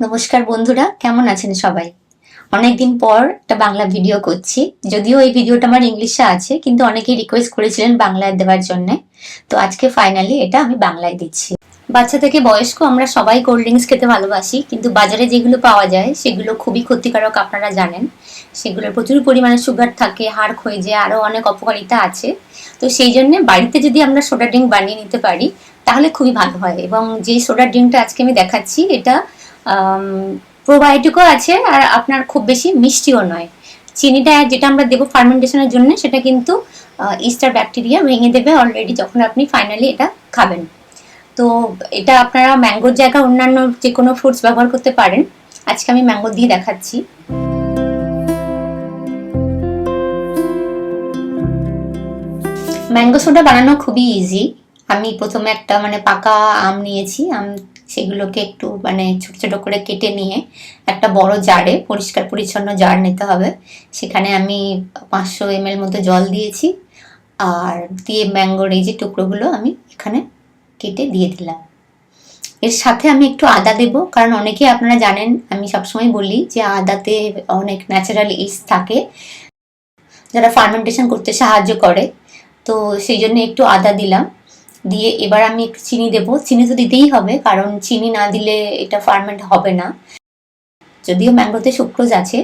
নমস্কার বন্ধুরা, কেমন আছেন সবাই? অনেকদিন পর একটা বাংলা ভিডিও করছি। যদিও এই ভিডিওটা আমার ইংলিশে আছে, কিন্তু অনেকেই রিকোয়েস্ট করেছিলেন বাংলায় দেওয়ার জন্য। তো আজকে ফাইনালি এটা আমি বাংলায় দিচ্ছি। বাচ্চা থেকে বয়স্ক আমরা সবাই কোল্ড ড্রিঙ্কস খেতে ভালোবাসি, কিন্তু বাজারে যেগুলো পাওয়া যায় সেগুলো খুবই ক্ষতিকারক, আপনারা জানেন। সেগুলোর প্রচুর পরিমাণে সুগার থাকে, হাড় ক্ষয়ে যায়, আরও অনেক অপকারিতা আছে। তো সেই জন্য বাড়িতে যদি আমরা সোডা ড্রিঙ্ক বানিয়ে নিতে পারি তাহলে খুবই ভালো হয়। এবং যে সোডা ড্রিঙ্কটা আজকে আমি দেখাচ্ছি এটা প্রোবায়োটিকও আছে, আর আপনার খুব বেশি মিষ্টিও নয়। চিনিটা যেটা আমরা দেবো ফার্মেন্টেশনের জন্য সেটা কিন্তু ইস্টার ব্যাকটেরিয়া ভেঙে দেবে অলরেডি যখন আপনি ফাইনালি এটা খাবেন। তো এটা আপনারা ম্যাঙ্গোর জায়গায় অন্যান্য যে কোনো ফ্রুটস ব্যবহার করতে পারেন। আজকে আমি ম্যাঙ্গো দিয়ে দেখাচ্ছি। ম্যাঙ্গো সোডা বানানো খুবই ইজি। আমি প্রথমে একটা পাকা আম নিয়েছি। সেগুলোকে একটু ছোট ছোট করে কেটে নিয়ে একটা বড় জারে, পরিষ্কার পরিচ্ছন্ন জার নিতে হবে। সেখানে আমি 500 ml মতো জল দিয়েছি, আর দিয়ে ম্যাঙ্গোর এই যে টুকরোগুলো আমি এখানে কেটে দিয়ে দিলাম। এর সাথে আমি একটু আদা দেব, কারণ অনেকে আপনারা জানেন, আমি সবসময় বলি যে আদাতে অনেক ন্যাচারাল ইস্ট থাকে যারা ফার্মেন্টেশন করতে সাহায্য করে। তো সেই জন্য একটু আদা দিলাম। দিয়ে এবার আমি একটু চিনি দেবো। চিনি তো দিতেই হবে, কারণ চিনি না দিলে এটা ফার্মেন্ট হবে না। যদিও ম্যাঙ্গোতে সুক্রোজ আছে,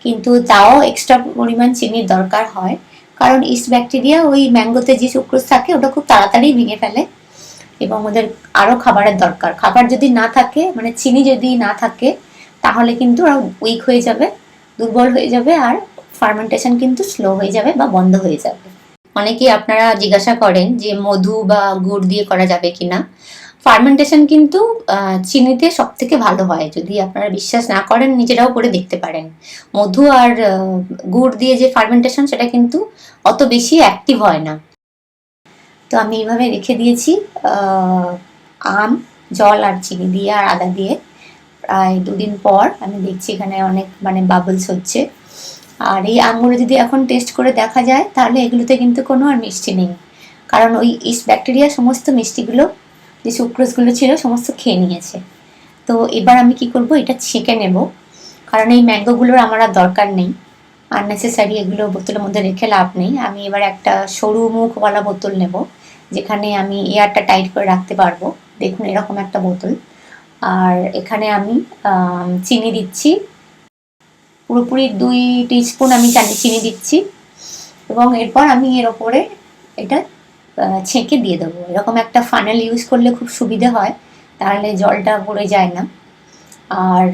কিন্তু তাও এক্সট্রা পরিমাণ চিনির দরকার হয়, কারণ ইস্ট ব্যাকটেরিয়া ওই ম্যাঙ্গোতে যে সুক্রোজ থাকে ওটা খুব তাড়াতাড়ি ভেঙে ফেলে, এবং ওদের আরও খাবারের দরকার। খাবার যদি না থাকে, চিনি যদি না থাকে, তাহলে কিন্তু ওরা উইক হয়ে যাবে, দুর্বল হয়ে যাবে, আর ফার্মেন্টেশন কিন্তু স্লো হয়ে যাবে বা বন্ধ হয়ে যাবে। অনেকেই আপনারা জিজ্ঞাসা করেন যে মধু বা গুড় দিয়ে করা যাবে কিনা। ফার্মেন্টেশন কিন্তু চিনিতে সব থেকে ভালো হয়। যদি আপনারা বিশ্বাস না করেন, নিজেরাও করে দেখতে পারেন। মধু আর গুড় দিয়ে যে ফার্মেন্টেশন সেটা কিন্তু অত বেশি অ্যাক্টিভ হয় না। তো আমি এইভাবে রেখে দিয়েছি আম, জল আর চিনি দিয়ে আর আদা দিয়ে। প্রায় 2 দিন পর আমি দেখছি এখানে অনেক বাবলস হচ্ছে। আর এই আমগুলো যদি এখন টেস্ট করে দেখা যায়, তাহলে এগুলোতে কিন্তু কোনো আর মিষ্টি নেই, কারণ ওই ইস্ট ব্যাকটেরিয়া সমস্ত মিষ্টিগুলো, যে সুক্রোজগুলো ছিল, সমস্ত খেয়ে নিয়েছে। তো এবার আমি কি করব, এটা ছেঁকে নেব, কারণ এই ম্যাঙ্গোগুলোর আমার আর দরকার নেই। আননেসেসারি এগুলো বোতলের মধ্যে রেখে লাভ নেই। আমি এবার একটা সরু মুখওয়ালা বোতল নেব, যেখানে আমি এয়ারটা টাইট করে রাখতে পারবো। দেখুন, এরকম একটা বোতল। আর এখানে আমি চিনি দিচ্ছি, পুরোপুরি 2 টিস্পুন আমি চিনি দিচ্ছি, এবং এরপর আমি এর ওপরে এটা ছেঁকে দিয়ে দেবো। এরকম একটা ফানেল ইউজ করলে খুব সুবিধে হয়, তাহলে জলটা পড়ে যায় না। আর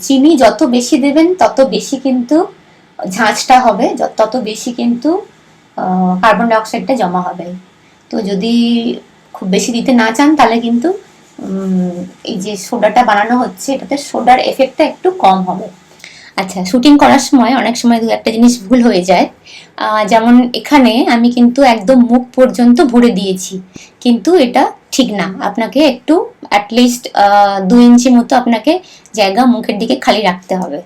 চিনি যত বেশি দেবেন তত বেশি কিন্তু ঝাঁঝটা হবে, তত বেশি কিন্তু কার্বন ডাইঅক্সাইডটা জমা হবে। তো যদি খুব বেশি দিতে না চান, তাহলে কিন্তু এই যে সোডাটা বানানো হচ্ছে, এটাতে সোডার এফেক্টটা একটু কম হবে। আচ্ছা, শুটিং করার সময় অনেক সময় একটা জিনিস ভুল হয়ে যায়। যেমন এখানে আমি কিন্তু একদম মুখ পর্যন্ত ভরে দিয়েছি, কিন্তু এটা ঠিক না। আপনাকে একটু অ্যাটলিস্ট 2 ইঞ্চি মতো আপনাকে জায়গা মুখের দিকে খালি রাখতে হবে।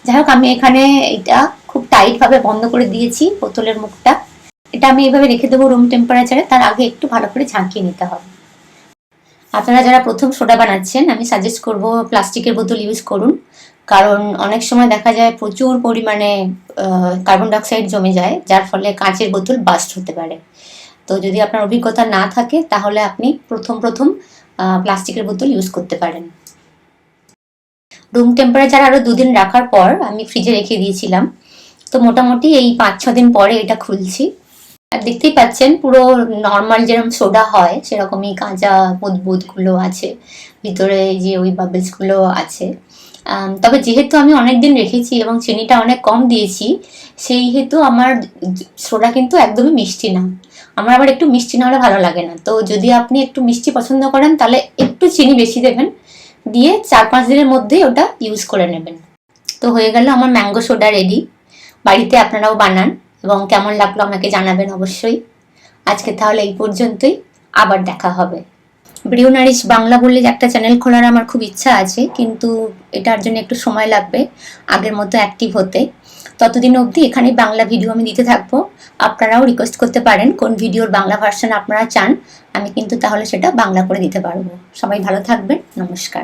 যাই হোক, আমি এখানে এটা খুব টাইটভাবে বন্ধ করে দিয়েছি বোতলের মুখটা। এটা আমি এইভাবে রেখে দেবো রুম টেম্পারেচারে। তার আগে একটু ভালো করে ঝাঁকিয়ে নিতে হবে। আপনারা যারা প্রথম সোডা বানাচ্ছেন, আমি সাজেস্ট করব প্লাস্টিকের বোতল ইউজ করুন, কারণ অনেক সময় দেখা যায় প্রচুর পরিমাণে কার্বন ডাইঅক্সাইড জমে যায়, যার ফলে কাঁচের বোতল বাস্ট হতে পারে। তো যদি আপনার অভিজ্ঞতা না থাকে, তাহলে আপনি প্রথম প্লাস্টিকের বোতল ইউজ করতে পারেন। রুম টেম্পারেচার আরও 2 দিন রাখার পর আমি ফ্রিজে রেখে দিয়েছিলাম। তো মোটামুটি এই 5-6 দিন পরে এটা খুলছি। আর দেখতেই পাচ্ছেন, পুরো নর্মাল যেরকম সোডা হয় সেরকমই কাঁচা বুদবুদগুলো আছে ভিতরে, যে ওই বাবলসগুলো আছে। তবে যেহেতু আমি অনেক দিন রেখেছি এবং চিনিটা অনেক কম দিয়েছি, সেই হেতু আমার সোডা কিন্তু একদমই মিষ্টি না। আমার আবার একটু মিষ্টি না হলে ভালো লাগে না। তো যদি আপনি একটু মিষ্টি পছন্দ করেন, তাহলে একটু চিনি বেশি দেবেন, দিয়ে 4-5 দিনের মধ্যেই ওটা ইউজ করে নেবেন। তো হয়ে গেল আমার ম্যাঙ্গো সোডা রেডি। বাড়িতে আপনারাও বানান, এবং কেমন লাগলো আমাকে জানাবেন অবশ্যই। আজকে তাহলে এই পর্যন্তই, আবার দেখা হবে। ব্রিউ নারিশ বাংলা বলে একটা চ্যানেল খোলার আমার খুব ইচ্ছা আছে, কিন্তু এটার জন্য একটু সময় লাগবে আগের মতো অ্যাক্টিভ হতে। ততদিন অবধি এখানে বাংলা ভিডিও আমি দিতে থাকবো। আপনারাও রিকোয়েস্ট করতে পারেন কোন ভিডিওর বাংলা ভার্সন আপনারা চান, আমি কিন্তু তাহলে সেটা বাংলা করে দিতে পারবো। সবাই ভালো থাকবেন, নমস্কার।